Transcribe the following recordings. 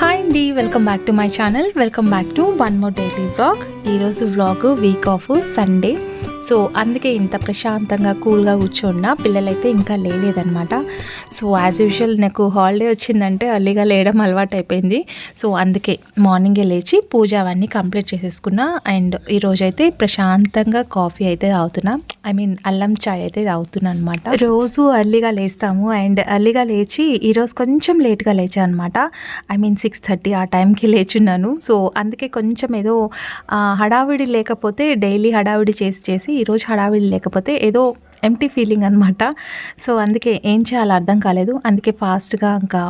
Hi అండి, welcome back to my channel. Welcome back to one more daily vlog. ఈరోజు vlog week off Sunday. So అందుకే ఇంత ప్రశాంతంగా కూల్గా కూర్చున్న. పిల్లలైతే ఇంకా లేదనమాట. సో యాజ్ యూజువల్ నాకు హాలిడే వచ్చిందంటే అర్లీగా లేయడం అలవాటు అయిపోయింది. సో అందుకే మార్నింగే లేచి పూజ అవన్నీ కంప్లీట్ చేసేసుకున్నా. అండ్ ఈరోజైతే ప్రశాంతంగా కాఫీ అయితే తాగుతున్నా. అల్లం చాయ్ అయితే తాగుతున్నా అనమాట. రోజు అర్లీగా లేస్తాము అండ్ అర్లీగా లేచి ఈరోజు కొంచెం లేట్గా లేచా అనమాట. 6:30 ఆ టైంకి లేచున్నాను. సో అందుకే కొంచెం ఏదో హడావిడి లేకపోతే డైలీ హడావిడి చేసి ఈరోజు హడావిడి లేకపోతే ఏదో ఎంప్టీ ఫీలింగ్ అనమాట. సో అందుకే ఏం చేయాలో అర్థం కాలేదు. అందుకే ఫాస్ట్గా ఇంకా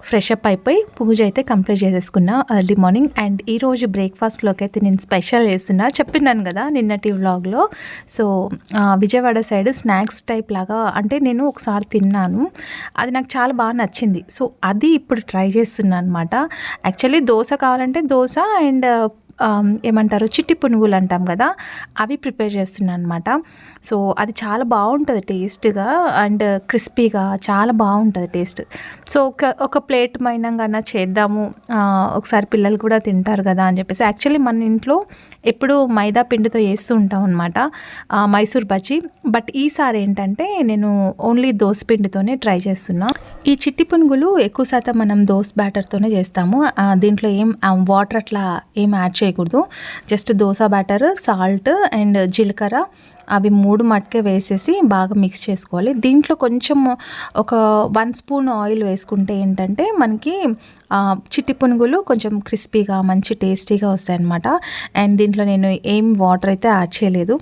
ఫ్రెష్ అప్ అయిపోయి పూజ అయితే కంప్లీట్ చేసేసుకున్నా ఎర్లీ మార్నింగ్. అండ్ ఈరోజు బ్రేక్ఫాస్ట్లోకి అయితే నేను స్పెషల్ చేస్తున్నా, చెప్పినాను కదా నిన్నటి వ్లాగ్లో. So Vijayawada side snacks type లాగా అంటే నేను ఒకసారి తిన్నాను, అది నాకు చాలా బాగా నచ్చింది. సో అది ఇప్పుడు ట్రై చేస్తున్నాను అనమాట. యాక్చువల్లీ దోశ కావాలంటే దోశ అండ్ ఏమంటారు చిట్టి పునుగులు అంటాం కదా, అవి ప్రిపేర్ చేస్తున్నాను అనమాట. సో అది చాలా బాగుంటుంది టేస్ట్గా అండ్ క్రిస్పీగా చాలా బాగుంటుంది టేస్ట్. సో ఒక ప్లేట్ మైనంగా చేద్దాము, ఒకసారి పిల్లలు కూడా తింటారు కదా అని చెప్పేసి. యాక్చువల్లీ మన ఇంట్లో ఎప్పుడు మైదా పిండితో చేస్తూ ఉంటాం అనమాట మైసూర్ బజ్జీ. బట్ ఈసారి ఏంటంటే నేను ఓన్లీ దోశ పిండితోనే ట్రై చేస్తున్నా. ఈ చిట్టి పునుగులు ఎక్కువ శాతం మనం దోశ బ్యాటర్తోనే చేస్తాము. దీంట్లో ఏం వాటర్ అట్లా ఏం యాడ్ చేయకూడదు. Just dosa batter, salt and జీలకర్ర అవి 3 మట్టుకే వేసేసి బాగా మిక్స్ చేసుకోవాలి. దీంట్లో కొంచెం ఒక 1 స్పూన్ ఆయిల్ వేసుకుంటే ఏంటంటే మనకి చిట్టి పునుగులు కొంచెం క్రిస్పీగా మంచి టేస్టీగా వస్తాయి అన్నమాట. అండ్ దీంట్లో నేను ఏం వాటర్ అయితే యాడ్ చేయలేదు,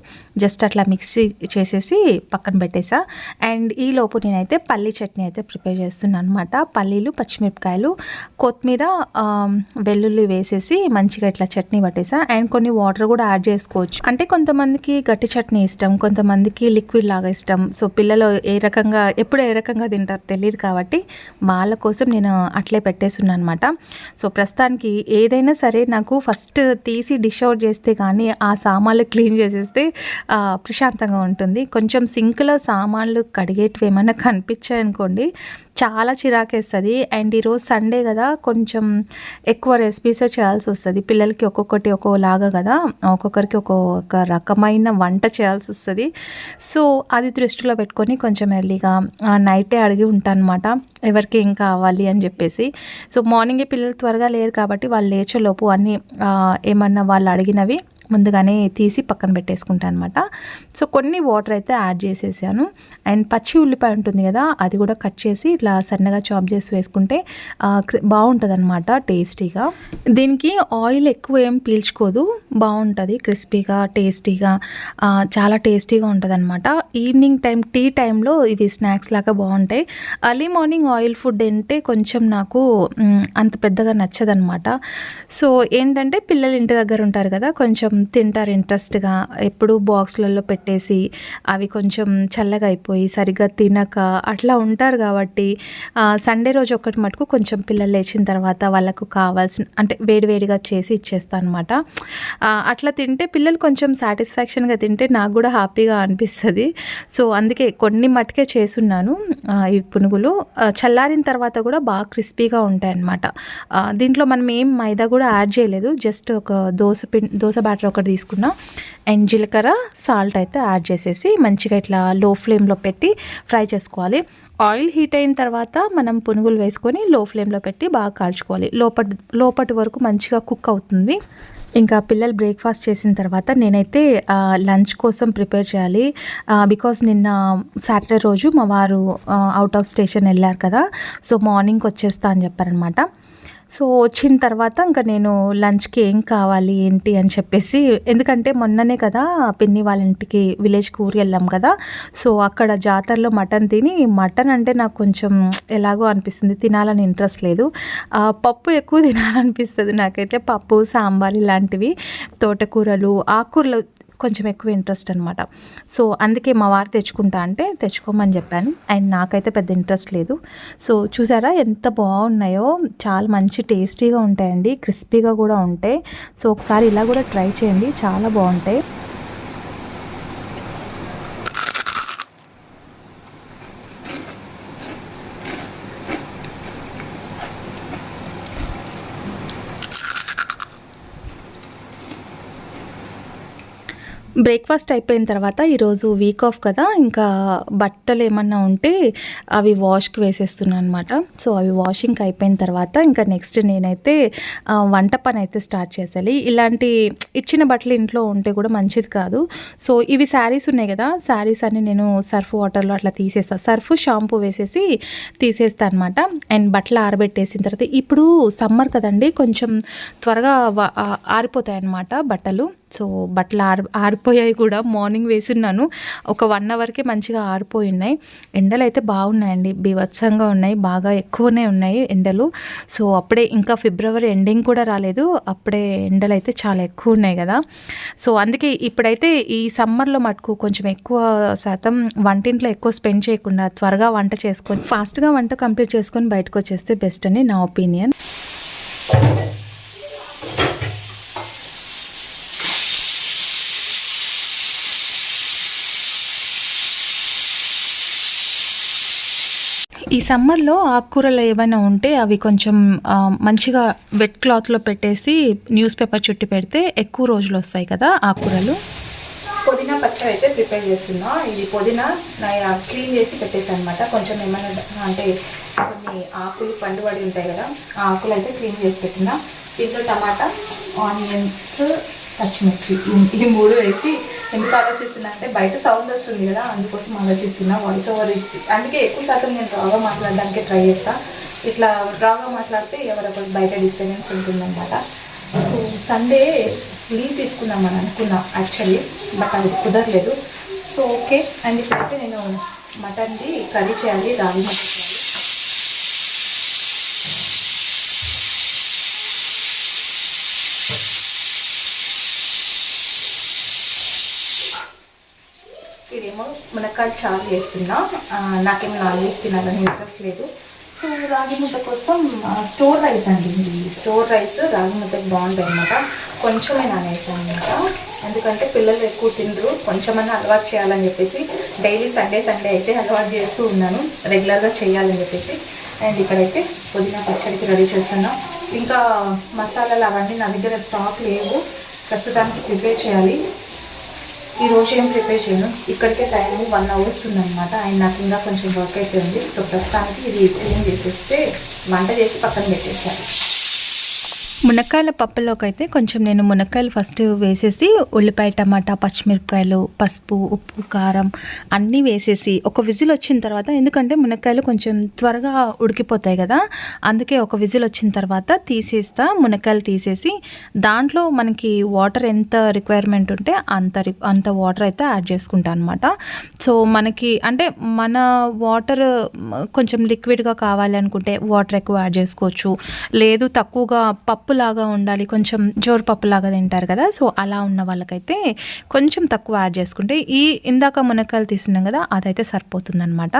జస్ట్ అట్లా మిక్సీ చేసేసి పక్కన పెట్టేసా. అండ్ ఈ లోపు నేనైతే పల్లీ చట్నీ అయితే ప్రిపేర్ చేస్తున్నాను అనమాట. పల్లీలు, పచ్చిమిరపకాయలు, కొత్తిమీర, వెల్లుల్లి వేసేసి మంచిగా ఇట్లా చట్నీ పట్టేసా. అండ్ కొన్ని వాటర్ కూడా యాడ్ చేసుకోవచ్చు. అంటే కొంతమందికి గట్టి చట్నీ ఇష్టం, కొంతమందికి లిక్విడ్ లాగా ఇష్టం. సో పిల్లలు ఎప్పుడు ఏ రకంగా తింటారో తెలియదు కాబట్టి వాళ్ళ కోసం నేను అట్లే పెట్టేస్తున్నాను అనమాట. సో ప్రస్తుతానికి ఏదైనా సరే నాకు ఫస్ట్ తీసి డిష్ అవుట్ చేస్తే కానీ ఆ సామాన్లు క్లీన్ చేసేస్తే ప్రశాంతంగా ఉంటుంది. కొంచెం సింక్లో సామాన్లు కడిగేటివి ఏమైనా కనిపించాయనుకోండి చాలా చిరాకేస్తుంది. అండ్ ఈరోజు సండే కదా, కొంచెం ఎక్కువ రెసిపీసే చేయాల్సి వస్తుంది. పిల్లలకి ఒక్కొక్కటి ఒక్కోలాగా కదా, ఒక్కొక్కరికి ఒక్కొక్క రకమైన వంట చేయాల్సి వస్తుంది. సో అది దృష్టిలో పెట్టుకొని కొంచెం ఎర్లీగా నైటే అడిగి ఉంటాను అనమాట ఎవరికి ఏం కావాలి అని చెప్పేసి. సో మార్నింగే పిల్లలు త్వరగా లేరు కాబట్టి వాళ్ళు లేచేలోపు అన్నీ ఏమన్నా వాళ్ళు అడిగినవి ముందుగానే తీసి పక్కన పెట్టేసుకుంటాను అనమాట. సో కొన్ని వాటర్ అయితే యాడ్ చేసేసాను. అండ్ పచ్చి ఉల్లిపాయ ఉంటుంది కదా, అది కూడా కట్ చేసి ఇట్లా సన్నగా చాప్ చేసి వేసుకుంటే బాగుంటుంది అనమాట టేస్టీగా. దీనికి ఆయిల్ ఎక్కువ ఏం పీల్చుకోదు, బాగుంటుంది క్రిస్పీగా టేస్టీగా, చాలా టేస్టీగా ఉంటుంది అనమాట. ఈవినింగ్ టైం టీ టైంలో ఇవి స్నాక్స్ లాగా బాగుంటాయి. అర్లీ మార్నింగ్ ఆయిల్ ఫుడ్ అంటే కొంచెం నాకు అంత పెద్దగా నచ్చదనమాట. సో ఏంటంటే పిల్లలు ఇంటి దగ్గర ఉంటారు కదా, కొంచెం తింటారు ఇంట్రెస్ట్గా. ఎప్పుడు బాక్స్లలో పెట్టేసి అవి కొంచెం చల్లగా అయిపోయి సరిగ్గా తినక అట్లా ఉంటారు కాబట్టి సండే రోజు ఒక్కటి మటుకు కొంచెం పిల్లలు లేచిన తర్వాత వాళ్ళకు కావాల్సిన అంటే వేడివేడిగా చేసి ఇచ్చేస్తాను అనమాట. అట్లా తింటే పిల్లలు కొంచెం సాటిస్ఫాక్షన్గా తింటే నాకు కూడా హ్యాపీగా అనిపిస్తుంది. సో అందుకే కొన్ని మటుకే చేసున్నాను ఈ పునుగులు. చల్లారిన తర్వాత కూడా బాగా క్రిస్పీగా ఉంటాయి అన్నమాట. దీంట్లో మనం ఏం మైదా కూడా యాడ్ చేయలేదు, జస్ట్ ఒక దోశ బ్యాటర్ ఒకటి తీసుకున్నా. అండ్ జీలకర్ర, సాల్ట్ అయితే యాడ్ చేసేసి మంచిగా ఇట్లా లో ఫ్లేమ్లో పెట్టి ఫ్రై చేసుకోవాలి. ఆయిల్ హీట్ అయిన తర్వాత మనం పునుగులు వేసుకొని లో ఫ్లేమ్లో పెట్టి బాగా కాల్చుకోవాలి. లోపటి వరకు మంచిగా కుక్ అవుతుంది. ఇంకా పిల్లలు బ్రేక్ఫాస్ట్ చేసిన తర్వాత నేనైతే లంచ్ కోసం ప్రిపేర్ చేయాలి. బికాస్ నిన్న సాటర్డే రోజు మా వారు అవుట్ ఆఫ్ స్టేషన్ వెళ్ళారు కదా, సో మార్నింగ్కి వచ్చేస్తా అని చెప్పారనమాట. సో వచ్చిన తర్వాత ఇంకా నేను లంచ్కి ఏం కావాలి ఏంటి అని చెప్పేసి, ఎందుకంటే మొన్ననే కదా పిన్ని వాళ్ళ ఇంటికి విలేజ్కి ఊరు వెళ్ళాం కదా. సో అక్కడ జాతరలో మటన్ తిని, మటన్ అంటే నాకు కొంచెం ఎలాగో అనిపిస్తుంది, తినాలని ఇంట్రెస్ట్ లేదు. పప్పు ఎక్కువ తినాలనిపిస్తుంది నాకైతే, పప్పు, సాంబార్ ఇలాంటివి, తోటకూరలు, ఆకుకూరలు కొంచెం ఎక్కువ ఇంట్రెస్ట్ అనమాట. సో అందుకే మా వారు తెచ్చుకుంటా అంటే తెచ్చుకోమని చెప్పాను. అండ్ నాకైతే పెద్ద ఇంట్రెస్ట్ లేదు. సో చూసారా ఎంత బాగున్నాయో, చాలా మంచి టేస్టీగా ఉంటాయండి, క్రిస్పీగా కూడా ఉంటాయి. సో ఒకసారి ఇలా కూడా ట్రై చేయండి, చాలా బాగుంటాయి. బ్రేక్ఫాస్ట్ అయిపోయిన తర్వాత ఈరోజు వీక్ ఆఫ్ కదా, ఇంకా బట్టలు ఏమన్నా ఉంటే అవి వాష్కి వేసేస్తున్నాను అనమాట. సో అవి వాషింగ్ అయిపోయిన తర్వాత ఇంకా నెక్స్ట్ నేనైతే వంట పని అయితే స్టార్ట్ చేసేయాలి. ఇలాంటి ఇచ్చిన బట్టలు ఇంట్లో ఉంటే కూడా మంచిది కాదు. సో ఇవి శారీస్ ఉన్నాయి కదా, శారీస్ అన్ని నేను సర్ఫ్ వాటర్లో అట్లా తీసేస్తాను, సర్ఫ్ షాంపూ వేసేసి తీసేస్తాను అనమాట. అండ్ బట్టలు ఆరబెట్టేసిన తర్వాత ఇప్పుడు సమ్మర్ కదండి, కొంచెం త్వరగా ఆరిపోతాయి అన్నమాట బట్టలు. సో బట్టలు ఆరిపోయాయి కూడా, మార్నింగ్ వేసున్నాను, ఒక 1 అవర్కే మంచిగా ఆరిపోయి ఉన్నాయి. ఎండలు అయితే బాగున్నాయండి, బీభత్సంగా ఉన్నాయి, బాగా ఎక్కువనే ఉన్నాయి ఎండలు. సో అప్పుడే ఇంకా ఫిబ్రవరి ఎండింగ్ కూడా రాలేదు, అప్పుడే ఎండలు అయితే చాలా ఎక్కువ ఉన్నాయి కదా. సో అందుకే ఇప్పుడైతే ఈ సమ్మర్లో మటుకు కొంచెం ఎక్కువ శాతం వంటింట్లో ఎక్కువ స్పెండ్ చేయకుండా త్వరగా వంట చేసుకొని ఫాస్ట్గా వంట కంప్లీట్ చేసుకొని బయటకు వచ్చేస్తే బెస్ట్ అని నా ఒపీనియన్. ఈ సమ్మర్లో ఆకుకూరలు ఏమైనా ఉంటే అవి కొంచెం మంచిగా వెట్ క్లాత్లో పెట్టేసి న్యూస్ పేపర్ చుట్టి పెడితే ఎక్కువ రోజులు వస్తాయి కదా ఆకుకూరలు. పుదీనా పచ్చడి అయితే ప్రిపేర్ చేస్తున్నా. ఇది పుదీనా క్లీన్ చేసి పెట్టేసాను అనమాట. కొంచెం ఏమైనా అంటే కొన్ని ఆకులు పండుబడి ఉంటాయి కదా, ఆ ఆకులు అయితే క్లీన్ చేసి పెట్టినా. దీంట్లో టమాటా, ఆనియన్స్, పచ్చిమిర్చి ఈ 3 వేసి ఎందుకు ఆలోచిస్తున్నా అంటే బయట సౌండ్ వస్తుంది కదా, అందుకోసం ఆలోచిస్తున్నా. వాయిస్ ఓవర్ అందుకే ఎక్కువ శాతం నేను రాగా మాట్లాడడానికి ట్రై చేస్తాను. ఇట్లా రాగా మాట్లాడితే ఎవరొకరు బయట డిస్టర్బెన్స్ ఉంటుందన్నమాట. సో సండే లీవ్ తీసుకుందామని అనుకున్నా యాక్చువల్లీ, బట్ అది కుదరలేదు. So okay. అండ్ ఇప్పుడైతే నేను మటన్ది కర్రీ చేయాలి, రాగి మటన్ చేయాలి. ఇదేమో మునక్కాయలు చారు చేస్తున్నా. నాకేమో నాన్ వెజ్ తినాలని ఇంట్రెస్ట్ లేదు. సో రాగి ముద్ద కోసం స్టోర్ రైస్ అండి, ఇది స్టోర్ రైస్ రాగి ముద్దకు బాగుంటుంది అనమాట. కొంచెమే నానేసాను అనమాట, ఎందుకంటే పిల్లలు ఎక్కువ తినరు, కొంచెమన్నా అలవాటు చేయాలని చెప్పేసి డైలీ సండే అయితే అలవాటు చేస్తూ ఉన్నాను, రెగ్యులర్గా చేయాలని చెప్పేసి. అండ్ ఇక్కడైతే పుదీనా పచ్చడికి రెడీ చేస్తున్నాం. ఇంకా మసాలాలు అవన్నీ నా దగ్గర స్టాక్ లేవు, ప్రస్తుతానికి ప్రిపేర్ చేయాలి. ఈరోజు ఏం ప్రిపేర్ చేయను, ఇక్కడికే టైం 1 అవర్ వస్తుందన్నమాట. ఆయన నాకు ఇంకా కొంచెం వర్క్ అయితే ఉంది. సో ప్రస్తుతానికి ఇది క్లీన్ చేసేస్తే వంట చేసి పక్కన పెట్టేసాను. మునక్కాయల పప్పులోకి అయితే కొంచెం నేను మునక్కాయలు ఫస్ట్ వేసేసి ఉల్లిపాయ, టమాటా, పచ్చిమిరపకాయలు, పసుపు, ఉప్పు, కారం అన్నీ వేసేసి ఒక విజిల్ వచ్చిన తర్వాత, ఎందుకంటే మునక్కాయలు కొంచెం త్వరగా ఉడికిపోతాయి కదా, అందుకే ఒక విజిల్ వచ్చిన తర్వాత తీసేస్తా. మునక్కాయలు తీసేసి దాంట్లో మనకి వాటర్ ఎంత రిక్వైర్మెంట్ ఉంటే అంత వాటర్ అయితే యాడ్ చేసుకుంటాను అనమాట. సో మనకి అంటే మన వాటర్ కొంచెం లిక్విడ్గా కావాలి అనుకుంటే వాటర్ ఎక్కువ యాడ్ చేసుకోవచ్చు, లేదు తక్కువగా పప్పులాగా ఉండాలి, కొంచెం జోరు పప్పులాగా తింటారు కదా, సో అలా ఉన్న వాళ్ళకైతే కొంచెం తక్కువ యాడ్ చేసుకుంటే, ఇందాక మునక్కాయలు తీసుకున్నాం కదా అదైతే సరిపోతుందన్నమాట.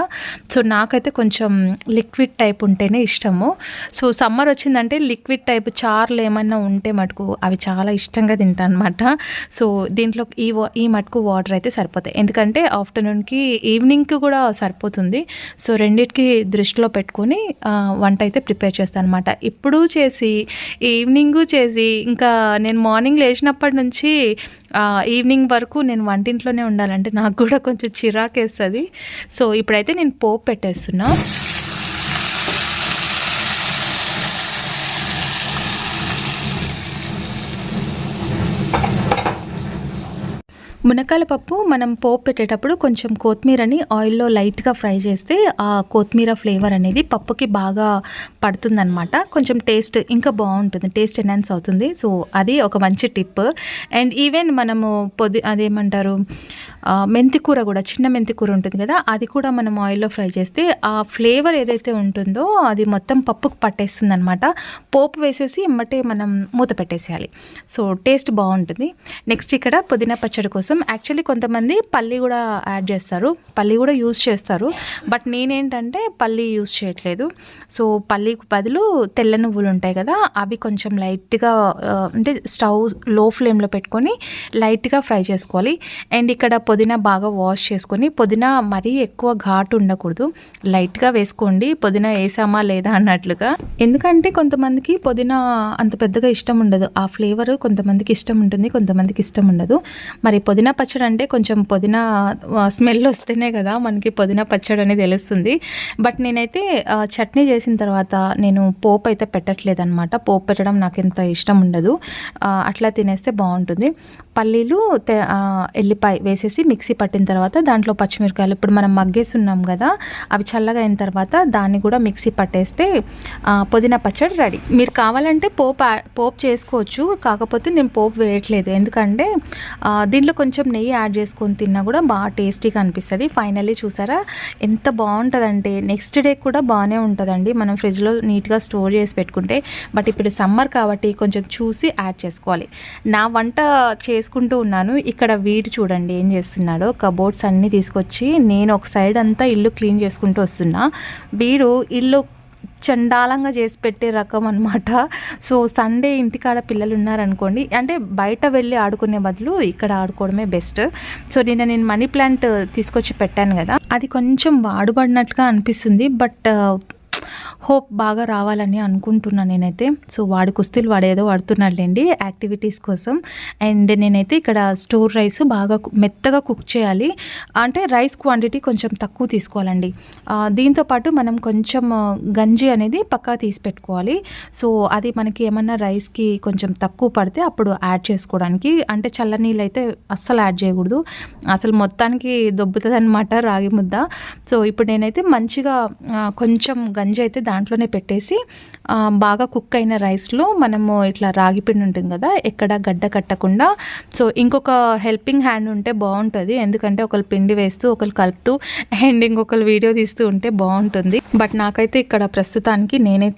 సో నాకైతే కొంచెం లిక్విడ్ టైప్ ఉంటేనే ఇష్టము. సో సమ్మర్ వచ్చిందంటే లిక్విడ్ టైప్ చార్లు ఏమైనా ఉంటే మటుకు అవి చాలా ఇష్టంగా తింటాను అనమాట. సో దీంట్లో ఈ మటుకు వాటర్ అయితే సరిపోతాయి, ఎందుకంటే ఆఫ్టర్నూన్కి ఈవినింగ్కి కూడా సరిపోతుంది. సో రెండింటికి దృష్టిలో పెట్టుకొని వంట అయితే ప్రిపేర్ చేస్తాను అనమాట. ఇప్పుడు చేసి ఈవినింగ్ చేసి ఇంకా నేను మార్నింగ్ లేచినప్పటి నుంచి ఈవినింగ్ వరకు నేను వంటింట్లోనే ఉండాలంటే నాకు కూడా కొంచెం చిరాకేస్తుంది. సో ఇప్పుడైతే నేను పోపు పెట్టేస్తున్నా. మునక్కాయల పప్పు మనం పోపు పెట్టేటప్పుడు కొంచెం కొత్తిమీరని ఆయిల్లో లైట్గా ఫ్రై చేస్తే ఆ కొత్తిమీర ఫ్లేవర్ అనేది పప్పుకి బాగా పడుతుందన్నమాట. కొంచెం టేస్ట్ ఇంకా బాగుంటుంది, టేస్ట్ ఎన్హాన్స్ అవుతుంది. సో అది ఒక మంచి టిప్. అండ్ ఈవెన్ మనము అదేమంటారు మెంతి కూర కూడా, చిన్న మెంతి కూర ఉంటుంది కదా, అది కూడా మనం ఆయిల్లో ఫ్రై చేస్తే ఆ ఫ్లేవర్ ఏదైతే ఉంటుందో అది మొత్తం పప్పుకు పట్టేస్తుంది అనమాట. పోపు వేసేసి ఎమ్మటే మనం మూత పెట్టేసేయాలి. సో టేస్ట్ బాగుంటుంది. నెక్స్ట్ ఇక్కడ పుదీనా పచ్చడి కోసం యాక్చువల్లీ కొంతమంది పల్లి కూడా యాడ్ చేస్తారు, పల్లి కూడా యూజ్ చేస్తారు, బట్ నేనేంటంటే పల్లి యూజ్ చేయట్లేదు. సో పల్లికి బదులు తెల్ల నువ్వులు ఉంటాయి కదా, అవి కొంచెం లైట్గా అంటే స్టవ్ లో ఫ్లేమ్లో పెట్టుకొని లైట్గా ఫ్రై చేసుకోవాలి. అండ్ ఇక్కడ పుదీనా బాగా వాష్ చేసుకొని, పుదీనా మరీ ఎక్కువ ఘాటు ఉండకూడదు, లైట్గా వేసుకోండి పుదీనా వేసామా లేదా అన్నట్లుగా. ఎందుకంటే కొంతమందికి పుదీనా అంత పెద్దగా ఇష్టం ఉండదు, ఆ ఫ్లేవర్ కొంతమందికి ఇష్టం ఉంటుంది, కొంతమందికి ఇష్టం ఉండదు. మరి పుదీనా పుదీనా పచ్చడి అంటే కొంచెం పుదీనా స్మెల్ వస్తేనే కదా మనకి పుదీనా పచ్చడి అనేది తెలుస్తుంది. బట్ నేనైతే చట్నీ చేసిన తర్వాత నేను పోపు అయితే పెట్టట్లేదన్నమాట. పోపు పెట్టడం నాకు ఎంత ఇష్టం ఉండదు, అట్లా తినేస్తే బాగుంటుంది. పల్లీలు ఎల్లిపాయ వేసేసి మిక్సీ పట్టిన తర్వాత దాంట్లో పచ్చిమిరకాయలు ఇప్పుడు మనం మగ్గేసి ఉన్నాం కదా, అవి చల్లగా అయిన తర్వాత దాన్ని కూడా మిక్సీ పట్టేస్తే పుదీనా పచ్చడి రెడీ. మీరు కావాలంటే పోపు చేసుకోవచ్చు, కాకపోతే నేను పోపు వేయట్లేదు. ఎందుకంటే దీంట్లో కొంచెం నెయ్యి యాడ్ చేసుకొని తిన్నా కూడా బాగా టేస్టీగా అనిపిస్తుంది. ఫైనల్లీ చూసారా ఎంత బాగుంటుందంటే నెక్స్ట్ డే కూడా బాగానే ఉంటుందండి మనం ఫ్రిడ్జ్లో నీట్గా స్టోర్ చేసి పెట్టుకుంటే. బట్ ఇప్పుడు సమ్మర్ కాబట్టి కొంచెం చూసి యాడ్ చేసుకోవాలి. నా వంట చేసుకుంటూ ఉన్నాను, ఇక్కడ వీడు చూడండి ఏం చేస్తున్నాడో. కబోర్డ్స్ అన్నీ తీసుకొచ్చి నేను ఒక సైడ్ అంతా ఇల్లు క్లీన్ చేసుకుంటూ వస్తున్నా, వీడు ఇల్లు చండాలంగా చేసి పెట్టే రకం అనమాట. సో సండే ఇంటికాడ పిల్లలు ఉన్నారనుకోండి, అంటే బయట వెళ్ళి ఆడుకునే బదులు ఇక్కడ ఆడుకోవడమే బెస్ట్. సో నేను మనీ ప్లాంట్ తీసుకొచ్చి పెట్టాను కదా, అది కొంచెం వాడుబడినట్టుగా అనిపిస్తుంది. బట్ హోప్ బాగా రావాలని అనుకుంటున్నాను నేనైతే. సో వాడి కుస్తీలు వాడేదో వాడుతున్నాడులేండి యాక్టివిటీస్ కోసం. అండ్ నేనైతే ఇక్కడ స్టోర్ రైస్ బాగా మెత్తగా కుక్ చేయాలి, అంటే రైస్ క్వాంటిటీ కొంచెం తక్కువ తీసుకోవాలండి. దీంతోపాటు మనం కొంచెం గంజి అనేది పక్కా తీసి పెట్టుకోవాలి. సో అది మనకి ఏమన్నా రైస్కి కొంచెం తక్కువ పడితే అప్పుడు యాడ్ చేసుకోవడానికి, అంటే చల్లనీళ్ళు అయితే అస్సలు యాడ్ చేయకూడదు, అసలు మొత్తానికి దొబ్బుతుంది అనమాట రాగి ముద్ద. సో ఇప్పుడు నేనైతే మంచిగా కొంచెం గంజి అయితే దాంట్లోనే పెట్టేసి బాగా కుక్ అయిన రైస్లో మనము ఇట్లా రాగి పిండి ఉంటుంది కదా, ఎక్కడ గడ్డ కట్టకుండా. సో ఇంకొక హెల్పింగ్ హ్యాండ్ ఉంటే బాగుంటుంది, ఎందుకంటే ఒకరు పిండి వేస్తూ ఒకరు కలుపుతూ అండ్ ఇంకొకరు వీడియో తీస్తూ ఉంటే బాగుంటుంది. బట్ నాకైతే ఇక్కడ ప్రస్తుతానికి నేనే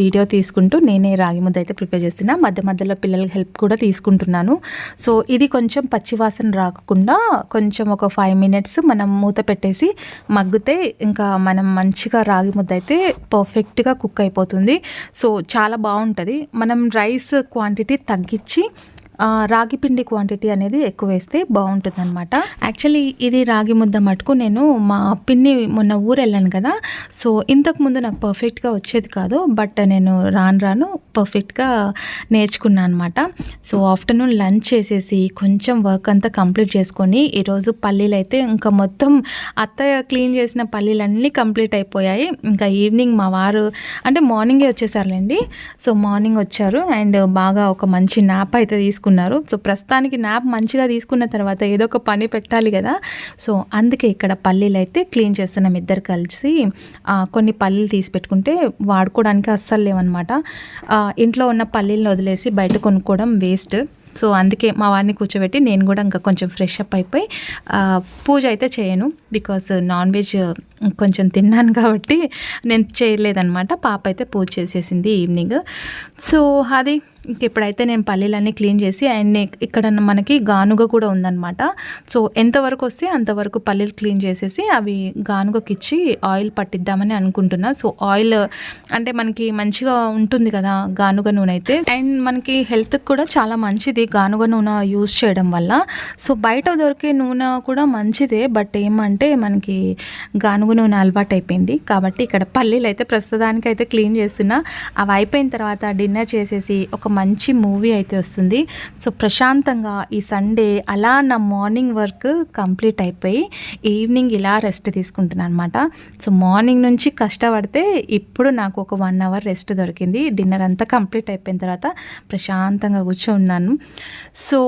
వీడియో తీసుకుంటూ నేనే రాగి ముద్ద అయితే ప్రిపేర్ చేస్తున్నా. మధ్య మధ్యలో పిల్లలకి హెల్ప్ కూడా తీసుకుంటున్నాను. సో ఇది కొంచెం పచ్చివాసన రాకుండా కొంచెం ఒక 5 minutes మనం మూత పెట్టేసి మగ్గితే ఇంకా మనం మంచిగా రాగి ముద్ద అయితే పర్ఫెక్ట్గా కుక్ అయిపోతుంది. సో చాలా బాగుంటుంది. మనం రైస్ క్వాంటిటీ తగ్గించి రాగి పిండి క్వాంటిటీ అనేది ఎక్కువ వేస్తే బాగుంటుంది అనమాట. యాక్చువల్లీ ఇది రాగి ముద్ద మటుకు నేను మా పిన్ని మొన్న ఊరు వెళ్ళాను కదా, సో ఇంతకుముందు నాకు పర్ఫెక్ట్గా వచ్చేది కాదు. బట్ నేను రాను పర్ఫెక్ట్గా నేర్చుకున్నాను అనమాట. సో ఆఫ్టర్నూన్ లంచ్ చేసేసి కొంచెం వర్క్ అంతా కంప్లీట్ చేసుకొని ఈరోజు పల్లీలు అయితే ఇంకా మొత్తం అత్తయ్య క్లీన్ చేసిన పల్లీలన్నీ కంప్లీట్ అయిపోయాయి. ఇంకా ఈవినింగ్ మా వారు అంటే మార్నింగే వచ్చేసారులేండి. సో మార్నింగ్ వచ్చారు అండ్ బాగా ఒక మంచి నాప్ అయితే తీసుకున్నారు. సో ప్రస్తుతానికి నాప్ మంచిగా తీసుకున్న తర్వాత ఏదో ఒక పని పెట్టాలి కదా, సో అందుకే ఇక్కడ పల్లీలు అయితే క్లీన్ చేస్తున్నాం ఇద్దరు కలిసి. కొన్ని పల్లీలు తీసి పెట్టుకుంటే వాడుకోవడానికి అస్సలు లేవన్నమాట. ఇంట్లో ఉన్న పల్లీలను వదిలేసి బయట కొనుక్కోవడం వేస్ట్. సో అందుకే మా వారిని కూర్చోబెట్టి నేను కూడా ఇంకా కొంచెం ఫ్రెష్ అప్ అయిపోయి పూజ అయితే చేయను, బికాస్ నాన్ వెజ్ కొంచెం తిన్నాను కాబట్టి నేను చేయలేదన్నమాట. పాప అయితే పూజ చేసేసింది ఈవినింగ్. సో అది ఇంక ఇప్పుడైతే నేను పల్లీలన్నీ క్లీన్ చేసి అండ్ ఇక్కడ మనకి గానుగ కూడా ఉందన్నమాట. సో ఎంతవరకు వస్తే అంతవరకు పల్లీలు క్లీన్ చేసేసి అవి గానుగకి ఇచ్చి ఆయిల్ పట్టిద్దామని అనుకుంటున్నా. సో ఆయిల్ అంటే మనకి మంచిగా ఉంటుంది కదా గానుగ నూనె అయితే, అండ్ మనకి హెల్త్కి కూడా చాలా మంచిది గానుగ నూనె యూజ్ చేయడం వల్ల. సో బయట దొరికే నూనె కూడా మంచిదే, బట్ ఏమంటే మనకి గానుగ నూనె అలవాటు అయిపోయింది కాబట్టి ఇక్కడ పల్లీలు అయితే ప్రస్తుతానికి అయితే క్లీన్ చేస్తున్నా. అవి అయిపోయిన తర్వాత డిన్నర్ చేసేసి ఒక మంచి మూవీ అయితే వస్తుంది. సో ప్రశాంతంగా ఈ సండే అలా నా మార్నింగ్ వర్క్ కంప్లీట్ అయిపోయి ఈవినింగ్ ఇలా రెస్ట్ తీసుకుంటున్నాను అనమాట. సో మార్నింగ్ నుంచి కష్టపడితే ఇప్పుడు నాకు ఒక 1 hour రెస్ట్ దొరికింది. డిన్నర్ అంతా కంప్లీట్ అయిపోయిన తర్వాత ప్రశాంతంగా కూర్చున్నాను. సో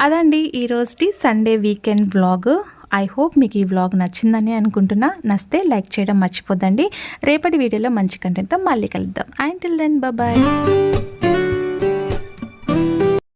అదండి ఈరోజు Sunday weekend vlog. I hope మీకు ఈ వ్లాగ్ నచ్చిందని అనుకుంటున్నా. నచ్చితే లైక్ చేయడం మర్చిపోద్దండి. రేపటి వీడియోలో మంచి కంటెంట్తో మళ్ళీ కలుద్దాం. Until then bye.